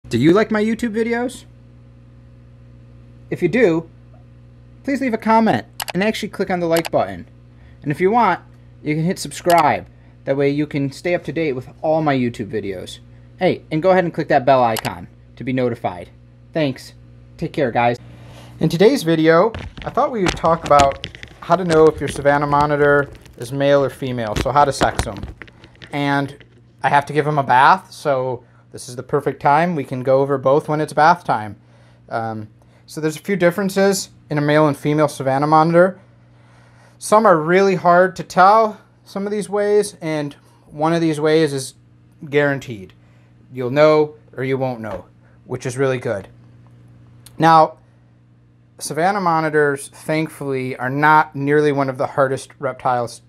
Do you like my YouTube videos? If you do, please leave a comment and actually click on the like button. And if you want, you can hit subscribe. That way you can stay up to date with all my YouTube videos. Hey, and go ahead and click that bell icon to be notified. Thanks. Take care, guys. In today's video, I thought we would talk about how to know if your Savannah monitor is male or female, so how to sex them. And I have to give them a bath, so this is the perfect time. We can go over both when it's bath time. So there's a few differences in a male and female Savannah monitor. Some are really hard to tell, some of these ways, and one of these ways is guaranteed. You'll know or you won't know, which is really good. Now, Savannah monitors, thankfully, are not nearly one of the hardest reptiles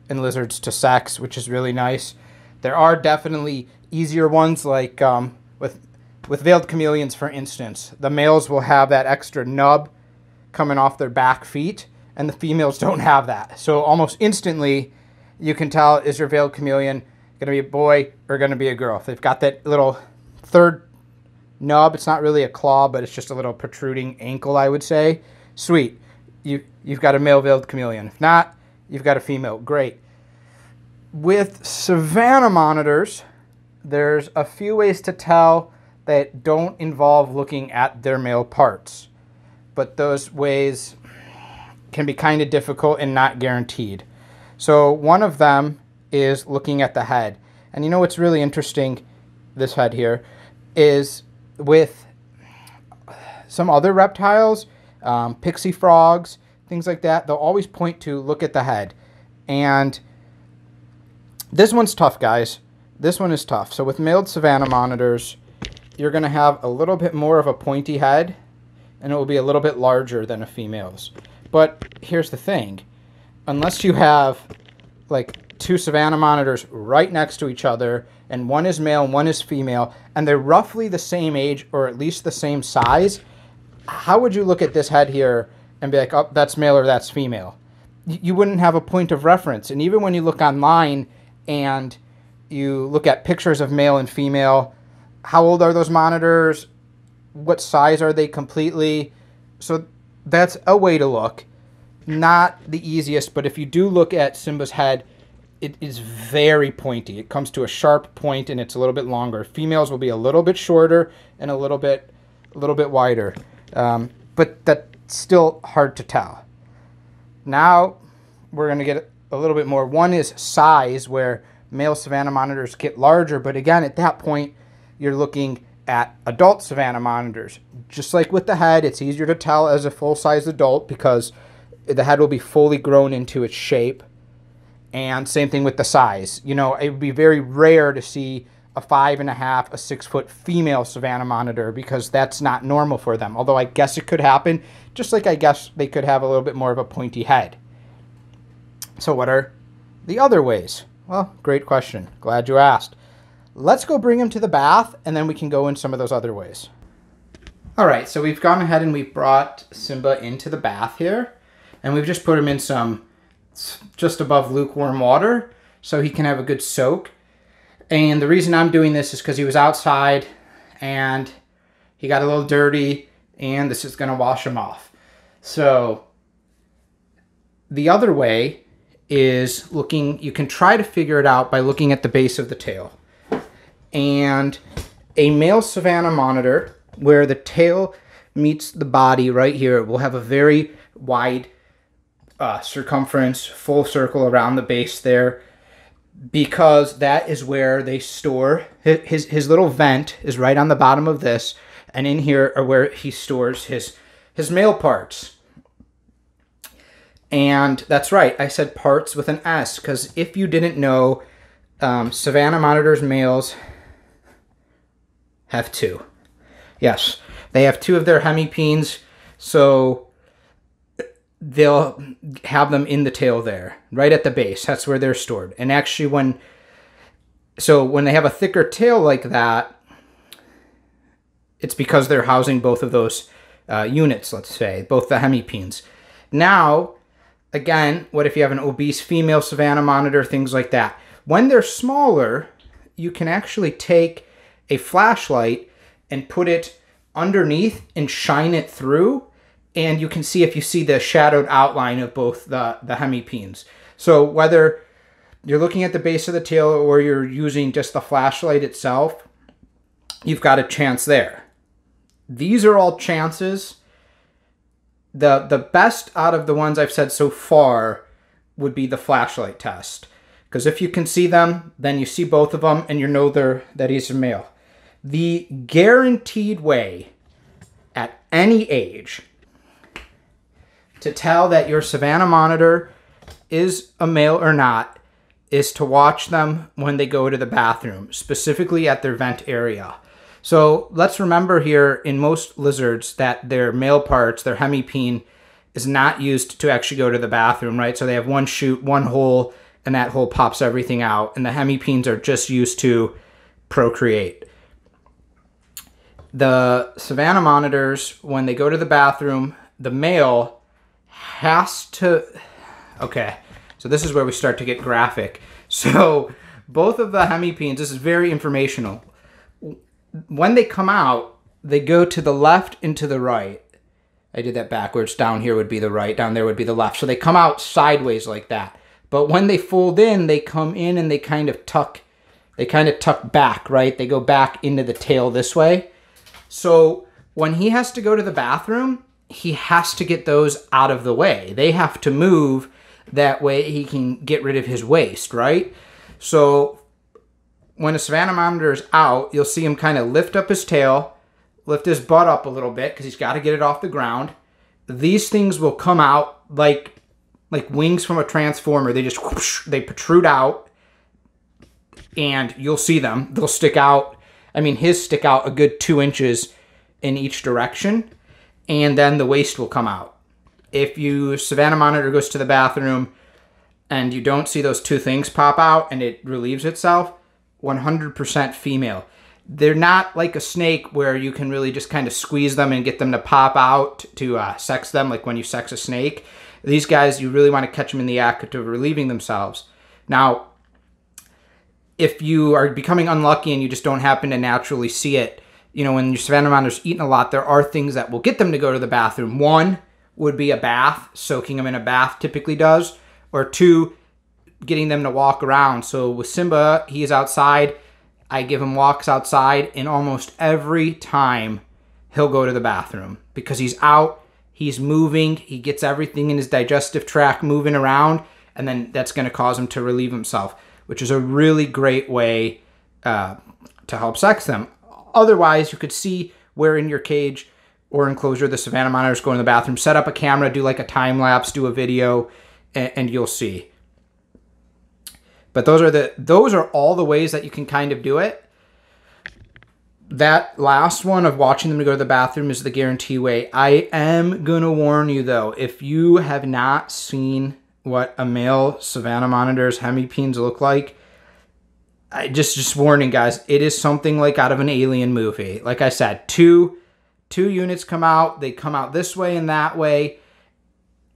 and lizards to sex, which is really nice. There are definitely easier ones, like with veiled chameleons, for instance. The males will have that extra nub coming off their back feet, and the females don't have that. So almost instantly, you can tell, is your veiled chameleon going to be a boy or going to be a girl? If they've got that little third nub, it's not really a claw, but it's just a little protruding ankle, I would say. Sweet. You've got a male veiled chameleon. If not, you've got a female. Great. With Savannah monitors, there's a few ways to tell that don't involve looking at their male parts. But those ways can be kind of difficult and not guaranteed. So one of them is looking at the head. And you know what's really interesting, this head here, is with some other reptiles, pixie frogs, things like that, they'll always point to look at the head. And this one's tough, guys. This one is tough. So with male Savannah monitors, you're going to have a little bit more of a pointy head, and it will be a little bit larger than a female's. But here's the thing. Unless you have like two Savannah monitors right next to each other, and one is male and one is female, and they're roughly the same age or at least the same size, how would you look at this head here and be like, oh, that's male or that's female? You wouldn't have a point of reference. And even when you look online and you look at pictures of male and female, how old are those monitors? What size are they completely? So that's a way to look. Not the easiest, but if you do look at Simba's head, it is very pointy. It comes to a sharp point and it's a little bit longer. Females will be a little bit shorter and a little bit wider. But that's still hard to tell. Now we're going to get a little bit more. One is size, where male Savannah monitors get larger, but again, at that point, you're looking at adult Savannah monitors. Just like with the head, it's easier to tell as a full-size adult because the head will be fully grown into its shape. And same thing with the size. You know, it would be very rare to see a 5.5, a 6-foot female Savannah monitor because that's not normal for them. Although I guess it could happen, just like I guess they could have a little bit more of a pointy head. So what are the other ways? Well, great question. Glad you asked. Let's go bring him to the bath, and then we can go in some of those other ways. All right, so we've gone ahead and we've brought Simba into the bath here, and we've just put him in some just above lukewarm water so he can have a good soak. And the reason I'm doing this is because he was outside and he got a little dirty, and this is going to wash him off. So the other way is looking, you can try to figure it out by looking at the base of the tail. And a male Savannah monitor, where the tail meets the body right here, will have a very wide circumference, full circle around the base there, because that is where they store, his little vent is right on the bottom of this, and in here are where he stores his male parts. And that's right, I said parts with an S, because if you didn't know, Savannah monitors males have two. Yes, they have two of their hemipenes, so they'll have them in the tail there, right at the base. That's where they're stored. And actually when they have a thicker tail like that, it's because they're housing both of those units, let's say, both the hemipenes. Now, again, what if you have an obese female Savannah monitor, things like that. When they're smaller, you can actually take a flashlight and put it underneath and shine it through, and you can see if you see the shadowed outline of both the hemipenes. So whether you're looking at the base of the tail or you're using just the flashlight itself, you've got a chance there. These are all chances. The best out of the ones I've said so far would be the flashlight test. Because if you can see them, then you see both of them and you know that he's a male. The guaranteed way at any age to tell that your Savannah monitor is a male or not is to watch them when they go to the bathroom, specifically at their vent area. So let's remember here in most lizards that their male parts, their hemipene, is not used to actually go to the bathroom, right? So they have one chute, one hole, and that hole pops everything out. And the hemipenes are just used to procreate. The Savannah monitors, when they go to the bathroom, the male has to... Okay, so this is where we start to get graphic. So both of the hemipenes, this is very informational. When they come out, they go to the left and to the right. I did that backwards. Down here would be the right, down there would be the left. So they come out sideways like that. But when they fold in, they come in and they kind of tuck back, right? They go back into the tail this way. So when he has to go to the bathroom, he has to get those out of the way. They have to move, that way he can get rid of his waste, right? So when a Savannah monitor is out, you'll see him kind of lift up his tail, lift his butt up a little bit because he's got to get it off the ground. These things will come out like wings from a transformer. They just whoosh, they protrude out, and you'll see them. They'll stick out. I mean, his stick out a good 2 inches in each direction, and then the waste will come out. If your Savannah monitor goes to the bathroom and you don't see those two things pop out and it relieves itself, 100% female. They're not like a snake where you can really just kind of squeeze them and get them to pop out to sex them, like when you sex a snake. These guys, you really want to catch them in the act of relieving themselves. Now, if you are becoming unlucky and you just don't happen to naturally see it, you know, when your Savannah monitor's eating a lot, there are things that will get them to go to the bathroom. One would be a bath. Soaking them in a bath typically does. Or two, getting them to walk around. So with Simba, he is outside. I give him walks outside, and almost every time he'll go to the bathroom because he's out, he's moving, he gets everything in his digestive tract moving around, and then that's going to cause him to relieve himself, which is a really great way to help sex them. Otherwise, you could see where in your cage or enclosure the Savannah monitor is going to the bathroom. Set up a camera, do like a time lapse, do a video, and you'll see. But those are all the ways that you can kind of do it. That last one of watching them to go to the bathroom is the guarantee way. I am going to warn you, though, if you have not seen what a male Savannah monitor's hemipenes look like, just warning, guys, it is something like out of an alien movie. Like I said, two units come out. They come out this way and that way.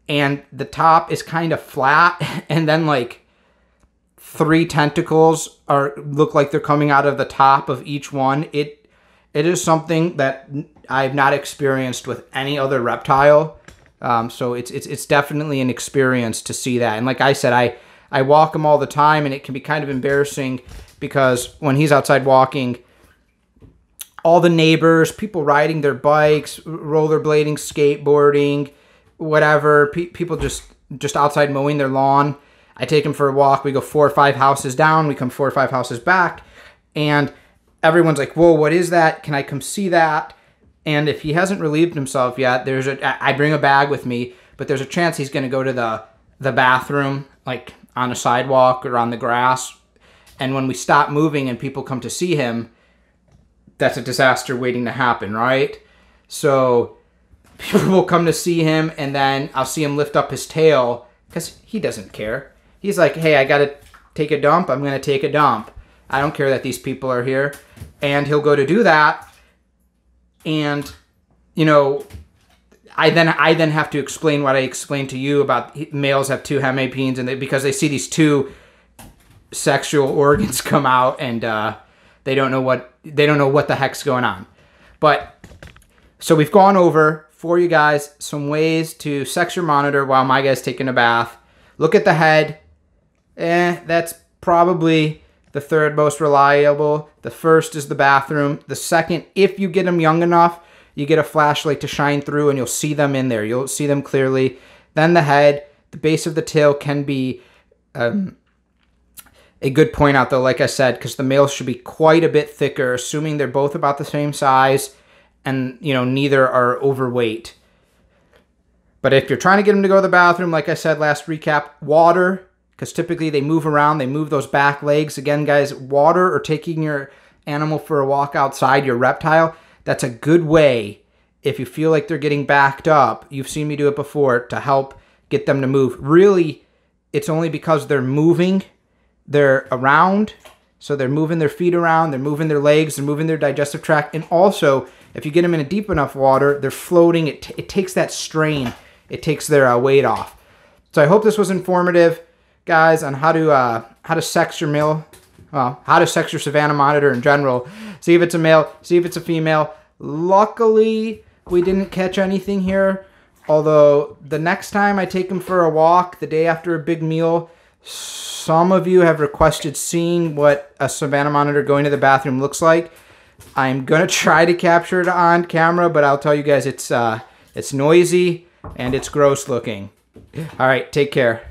And the top is kind of flat. And then, like, 3 tentacles look like they're coming out of the top of each one. It is something that I've not experienced with any other reptile. So it's definitely an experience to see that. And like I said, I walk him all the time, and it can be kind of embarrassing because when he's outside walking, all the neighbors, people riding their bikes, rollerblading, skateboarding, whatever, people just outside mowing their lawn. I take him for a walk. We go 4 or 5 houses down. We come 4 or 5 houses back. And everyone's like, whoa, what is that? Can I come see that? And if he hasn't relieved himself yet, I bring a bag with me, but there's a chance he's going to go to the bathroom, like on a sidewalk or on the grass. And when we stop moving and people come to see him, that's a disaster waiting to happen, right? So people will come to see him, and then I'll see him lift up his tail because he doesn't care. He's like, hey, I got to take a dump. I'm going to take a dump. I don't care that these people are here. And he'll go to do that. And, you know, I then have to explain what I explained to you about males have 2 hemipenes, and because they see these 2 sexual organs come out, and they don't know what the heck's going on. But so we've gone over for you guys some ways to sex your monitor while my guy's taking a bath. Look at the head. That's probably the third most reliable. The first is the bathroom. The second, if you get them young enough, you get a flashlight to shine through and you'll see them in there. You'll see them clearly. Then the head, the base of the tail can be a good point out though, like I said, because the males should be quite a bit thicker, assuming they're both about the same size and, you know, neither are overweight. But if you're trying to get them to go to the bathroom, like I said, last recap, water, because typically they move around, they move those back legs. Again, guys, water or taking your animal for a walk outside, your reptile, that's a good way, if you feel like they're getting backed up, you've seen me do it before, to help get them to move. Really, it's only because they're moving, they're around, so they're moving their feet around, they're moving their legs, they're moving their digestive tract, and also, if you get them in a deep enough water, they're floating, it takes that strain, it takes their weight off. So I hope this was informative, guys, on how to sex your male, well, how to sex your Savannah monitor in general. See if it's a male, see if it's a female. Luckily, we didn't catch anything here, although the next time I take them for a walk, the day after a big meal, some of you have requested seeing what a Savannah monitor going to the bathroom looks like. I'm going to try to capture it on camera, but I'll tell you guys it's noisy and it's gross looking. All right, take care.